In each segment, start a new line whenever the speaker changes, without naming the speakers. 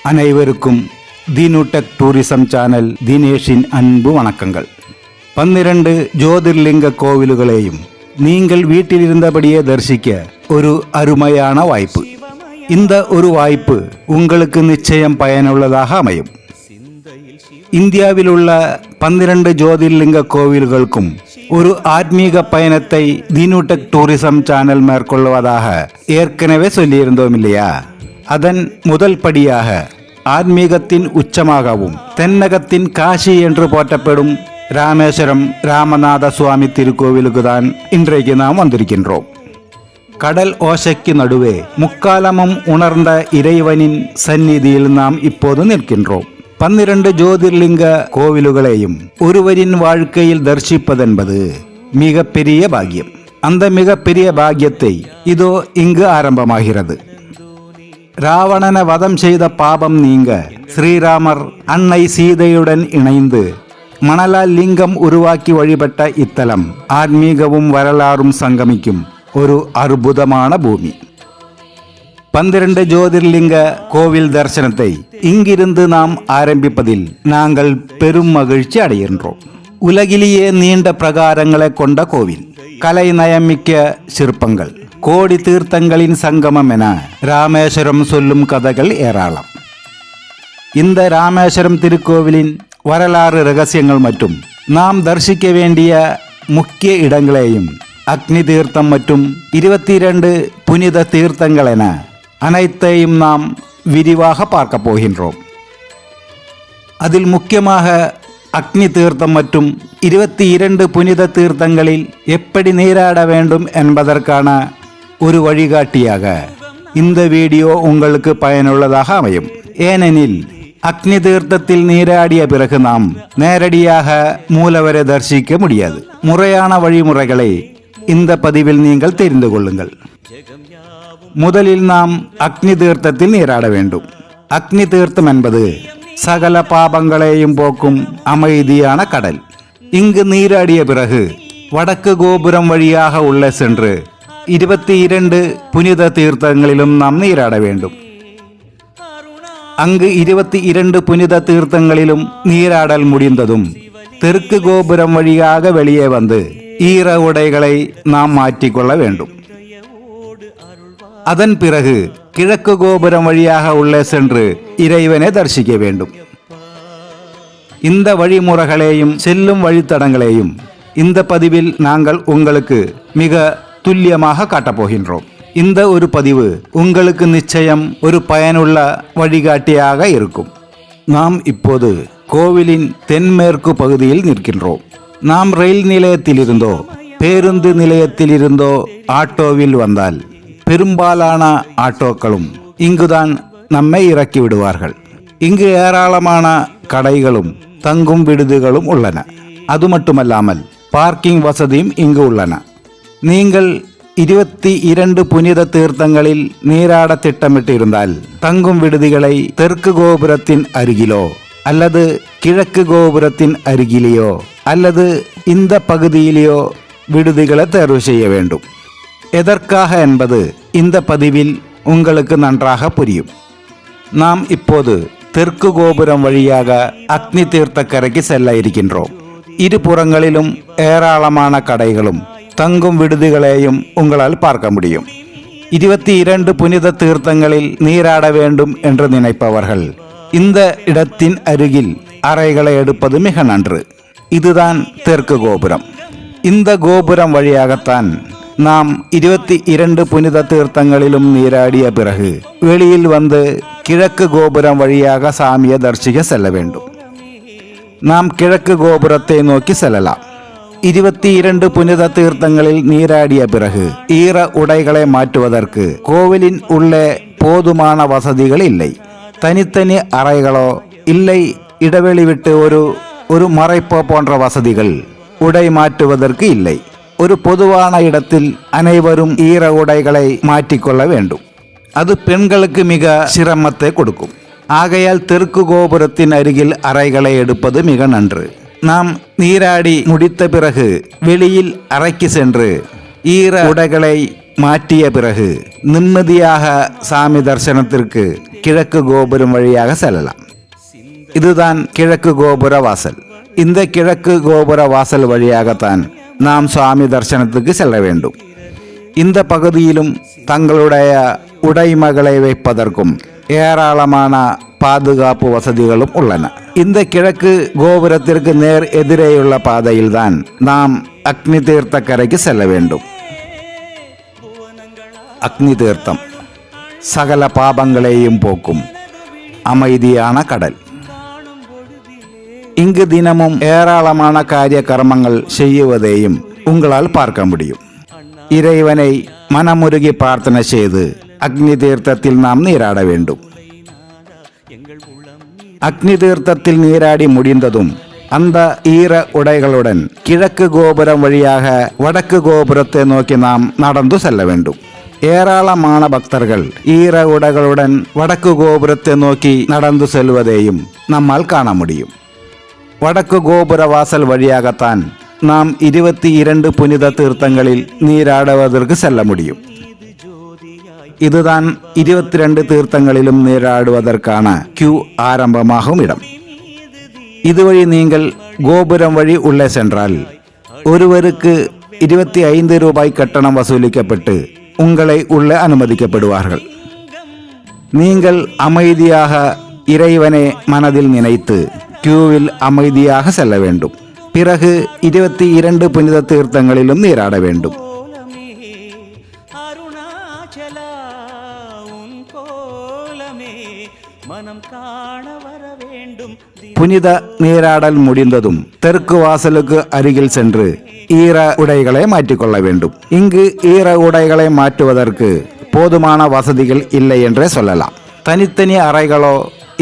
அனைவருக்கும் தீனுடெக் tourism channel தினேஷின் அன்பு வணக்கங்கள். 12 ஜோதிர்லிங்க கோவில்களையும் நீங்கள் வீட்டில் இருந்தபடியே தரிசிக்க ஒரு அருமையான வாய்ப்பு. இந்த ஒரு வாய்ப்பு உங்களுக்கு நிச்சயம் பயனுள்ளதாக அமையும். இந்தியாவில் உள்ள 12 ஜோதிர்லிங்க கோவில்களுக்கும் ஒரு ஆத்மீக பயணத்தை தீனுடெக் டூரிசம் சேனல் மேற்கொள்வதாக ஏற்கனவே சொல்லியிருந்தோம் இல்லையா? அதன் முதல் படியாக ஆன்மீகத்தின் உச்சமாகவும் தென்னகத்தின் காஷி என்று போற்றப்படும் ராமேஸ்வரம் ராமநாத சுவாமி திருக்கோவிலுக்கு தான் இன்றைக்கு நாம் வந்திருக்கின்றோம். கடல் ஓசைக்கு நடுவே முக்காலமும் உணர்ந்த இறைவனின் சந்நிதியில் நாம் இப்போது நிற்கின்றோம். 12 ஜோதிர்லிங்க கோவில்களையும் ஒருவரின் வாழ்க்கையில் தரிசிப்பதென்பது மிக பெரிய பாக்கியம். அந்த மிக பெரிய பாக்கியத்தை இதோ இங்கு ஆரம்பமாகிறது. ராவணனை வதம் செய்த பாபம் நீங்க ஸ்ரீராமர் அன்னை சீதையுடன் இணைந்து மணலால் லிங்கம் உருவாக்கி வழிபட்ட இத்தலம் ஆன்மீகமும் வரலாறும் சங்கமிக்கும் ஒரு அற்புதமான பூமி. 12 ஜோதிர்லிங்க கோவில் தரிசனத்தை இங்கிருந்து நாம் ஆரம்பிப்பதில் நாங்கள் பெரும் மகிழ்ச்சி அடைகின்றோம். உலகிலேயே நீண்ட பிரகாரங்களை கொண்ட கோவில், கலை நயமிக்க சிற்பங்கள், கோடி தீர்த்தங்களின் சங்கமம் என ராமேஸ்வரம் சொல்லும் கதைகள் ஏராளம். இந்த ராமேஸ்வரம் திருக்கோவிலின் வரலாறு ரகசியங்கள் மற்றும் நாம் தரிசிக்க வேண்டிய முக்கிய இடங்களையும் அக்னி தீர்த்தம் மற்றும் 22 புனித தீர்த்தங்கள் என அனைத்தையும் நாம் விரிவாக பார்க்க போகின்றோம். அதில் முக்கியமாக அக்னி தீர்த்தம் மற்றும் 22 புனித தீர்த்தங்களில் எப்படி நீராட வேண்டும் என்பதற்கான ஒரு வழிகாட்டியாக இந்த வீடியோ உங்களுக்கு பயனுள்ளதாக அமையும். ஏனெனில் அக்னி தீர்த்தத்தில் நீராடிய பிறகு நாம் நேரடியாக மூலவரை தரிசிக்க முடியாது. முறையான வழிமுறைகளை இந்த பதிவில் நீங்கள் தெரிந்து கொள்ளுங்கள். முதலில் நாம் அக்னி தீர்த்தத்தில் நீராட வேண்டும். அக்னி தீர்த்தம் என்பது சகல பாபங்களையும் போக்கும் அமைதியான கடல். இங்கு நீராடிய பிறகு வடக்கு கோபுரம் வழியாக உள்ளே சென்று 22 புனித தீர்த்தங்களிலும் நாம் நீராட வேண்டும். அங்கு 22 புனித தீர்த்தங்களிலும் நீராடல் முடிந்ததும் தெற்கு கோபுரம் வழியாக வெளியே வந்து ஈர உடைகளை நாம் மாற்றிக்கொள்ள வேண்டும். அதன் பிறகு கிழக்கு கோபுரம் வழியாக உள்ளே சென்று இறைவனை தரிசிக்க வேண்டும். இந்த வழிமுறைகளையும் செல்லும் வழித்தடங்களையும் இந்த பதிவில் நாங்கள் உங்களுக்கு மிக துல்லியமாக காட்டப்போகின்றோம். இந்த ஒரு பதிவு உங்களுக்கு நிச்சயம் ஒரு பயனுள்ள வழிகாட்டியாக இருக்கும். நாம் இப்போது கோவிலின் தென்மேற்கு பகுதியில் நிற்கின்றோம். நாம் ரயில் நிலையத்திலிருந்தோ பேருந்து நிலையத்திலிருந்தோ ஆட்டோவில் வந்தால் பெரும்பாலான ஆட்டோக்களும் இங்குதான் நம்மை இறக்கி விடுவார்கள். இங்கு ஏராளமான கடைகளும் தங்கும் விடுதிகளும் உள்ளன. அது மட்டுமல்லாமல் பார்க்கிங் வசதியும் இங்கு உள்ளன. நீங்கள் 22 புனித தீர்த்தங்களில் நீராட திட்டமிட்டு இருந்தால் தங்கும் விடுதிகளை தெற்கு கோபுரத்தின் அருகிலோ அல்லது கிழக்கு கோபுரத்தின் அருகிலேயோ அல்லது இந்த பகுதியிலேயோ விடுதிகளை தேர்வு செய்ய வேண்டும். எதற்காக என்பது இந்த பதிவில் உங்களுக்கு நன்றாக புரியும். நாம் இப்போது தெற்கு கோபுரம் வழியாக அக்னி தீர்த்தக்கரைக்கு செல்ல இருக்கின்றோம். இருபுறங்களிலும் ஏராளமான கடைகளும் தங்கும் விடுதிகளையும் உங்களால் பார்க்க முடியும். 22 புனித தீர்த்தங்களில் நீராட வேண்டும் என்று நினைப்பவர்கள் இந்த இடத்தின் அருகில் அறைகளை எடுப்பது மிக நன்று. இதுதான் தெற்கு கோபுரம். இந்த கோபுரம் வழியாகத்தான் நாம் 22 புனித தீர்த்தங்களிலும் நீராடிய பிறகு வெளியில் வந்து கிழக்கு கோபுரம் வழியாக சாமியை தரிசிக்க செல்ல வேண்டும். நாம் கிழக்கு கோபுரத்தை நோக்கி செல்லலாம். 22 புனித தீர்த்தங்களில் நீராடிய பிறகு ஈர உடைகளை மாற்றுவதற்கு கோவிலின் உள்ளே போதுமான வசதிகள் இல்லை. தனித்தனி அறைகளோ இல்லை இடைவெளி விட்டு ஒரு மறைப்போ போன்ற வசதிகள் உடை மாற்றுவதற்கு இல்லை. ஒரு பொதுவான இடத்தில் அனைவரும் ஈர உடைகளை மாற்றிக்கொள்ள வேண்டும். அது பெண்களுக்கு மிக சிரமத்தை கொடுக்கும். ஆகையால் தெற்கு கோபுரத்தின் அருகில் அறைகளை எடுப்பது மிக நன்று. நாம் நீராடி முடித்த பிறகு வெளியில் அறைக்கு சென்று ஈர உடைகளை மாற்றிய பிறகு நிம்மதியாக சாமி தரிசனத்திற்கு கிழக்கு கோபுரம் வழியாக செல்லலாம். இதுதான் கிழக்கு கோபுர வாசல். இந்த கிழக்கு கோபுர வாசல் வழியாகத்தான் நாம் சுவாமி தரிசனத்துக்கு செல்ல வேண்டும். இந்த பகுதியிலும் தங்களுடைய உடைமைகளை வைப்பதற்கும் ஏராளமான பாதுகாப்பு வசதிகளும் உள்ளன. இந்த கிழக்கு கோபுரத்திற்கு நேர் எதிரேயுள்ள பாதையில்தான் நாம் அக்னி தீர்த்த கரைக்கு செல்ல வேண்டும். அக்னி தீர்த்தம் சகல பாபங்களையும் போக்கும் அமைதியான கடல். இங்கு தினமும் ஏராளமான காரிய கர்மங்கள் செய்யுவதையும் உங்களால் பார்க்க முடியும். இறைவனை மனமுருகி பிரார்த்தனை செய்து அக்னி தீர்த்தத்தில் நாம் நீராட வேண்டும். அக்னி தீர்த்தத்தில் நீராடி முடிந்ததும் அந்த ஈர உடைகளுடன் கிழக்கு கோபுரம் வழியாக வடக்கு கோபுரத்தை நோக்கி நாம் நடந்து செல்ல வேண்டும். ஏராளமான பக்தர்கள் ஈர உடைகளுடன் வடக்கு கோபுரத்தை நோக்கி நடந்து செல்வதையும் நம்மால் காண முடியும். வடக்கு கோபுர வாசல் வழியாகத்தான் நாம் 22 புனித தீர்த்தங்களில் நீராடுவதற்கு செல்ல முடியும். இதுதான் 22 தீர்த்தங்களிலும் நீராடுவதற்கான கியூ ஆரம்பமாகும் இடம். இதுவழி நீங்கள் கோபுரம் வழி உள்ளே சென்றால் ஒருவருக்கு 25 ரூபாய் கட்டணம் வசூலிக்கப்பட்டு உங்களை உள்ளே அனுமதிக்கப்படுவார்கள். நீங்கள் அமைதியாக இறைவனை மனதில் நினைத்து கியூவில் அமைதியாக செல்ல வேண்டும். பிறகு 22 புனித தீர்த்தங்களிலும் நீராட வேண்டும். புனித நீராடல் முடிந்ததும் தெற்கு வாசலுக்கு அருகில் சென்று ஈர உடைகளை மாற்றிக்கொள்ள வேண்டும். இங்கு ஈர உடைகளை மாற்றுவதற்கு போதுமான வசதிகள் இல்லை என்றே சொல்லலாம். தனித்தனி அறைகளோ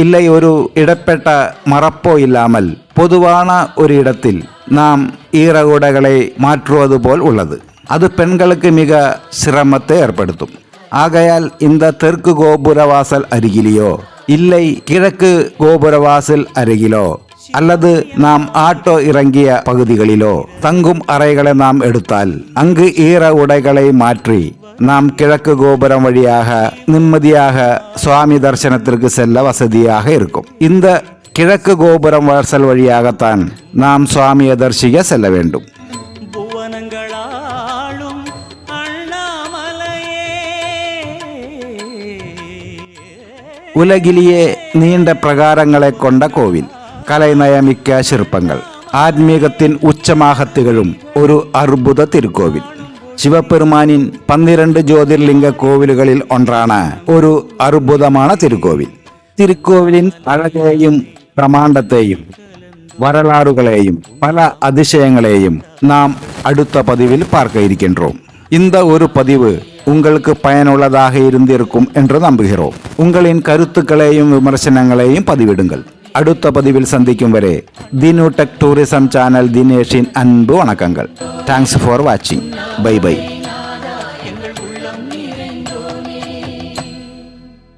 இல்லை ஒரு இடப்பட்ட மரப்போ இல்லாமல் பொதுவான ஒரு இடத்தில் நாம் ஈர உடைகளை மாற்றுவது போல் உள்ளது. அது பெண்களுக்கு மிக சிரமத்தை ஏற்படுத்தும். ஆகையால் இந்த தெற்கு கோபுர வாசல் அருகிலேயோ இல்லை கிழக்கு கோபுர வாசல் அருகிலோ அல்லது நாம் ஆட்டோ இறங்கிய பகுதிகளிலோ தங்கும் அறைகளை நாம் எடுத்தால் அங்கு ஈர உடைகளை மாற்றி நாம் கிழக்கு கோபுரம் வழியாக நிம்மதியாக சுவாமி தரிசனத்திற்கு செல்ல வசதியாக இருக்கும். இந்த கிழக்கு கோபுரம் வாசல் வழியாகத்தான் நாம் சுவாமியை தரிசிக்க செல்ல வேண்டும். உலகிலேயே நீண்ட பிரகாரங்களை கொண்ட கோவில், கலைநயமிக்க சிற்பங்கள், ஆன்மீகத்தின் உச்சமாக திகழும் ஒரு அற்புத திருக்கோவில். சிவபெருமானின் 12 ஜோதிர்லிங்க கோவில்களில் ஒன்றான ஒரு அற்புதமான திருக்கோவில். திருக்கோவிலின் அழகையும் பிரமாண்டத்தையும் வரலாறுகளையும் பல அதிசயங்களையும் நாம் அடுத்த பதிவில் பார்க்க இருக்கின்றோம். இந்த ஒரு பதிவு உங்களுக்கு பயனுள்ளதாக இருந்திருக்கும் என்று நம்புகிறோம். உங்களின் கருத்துக்களையும் விமர்சனங்களையும் பதிவிடுங்கள். அடுத்த பதிவில் சந்திக்கும் வரை தினு டெக் டூரிசம் சேனல் தினேஷின் அன்பு வணக்கங்கள். தேங்க்ஸ் ஃபார் வாட்சிங். Bye by.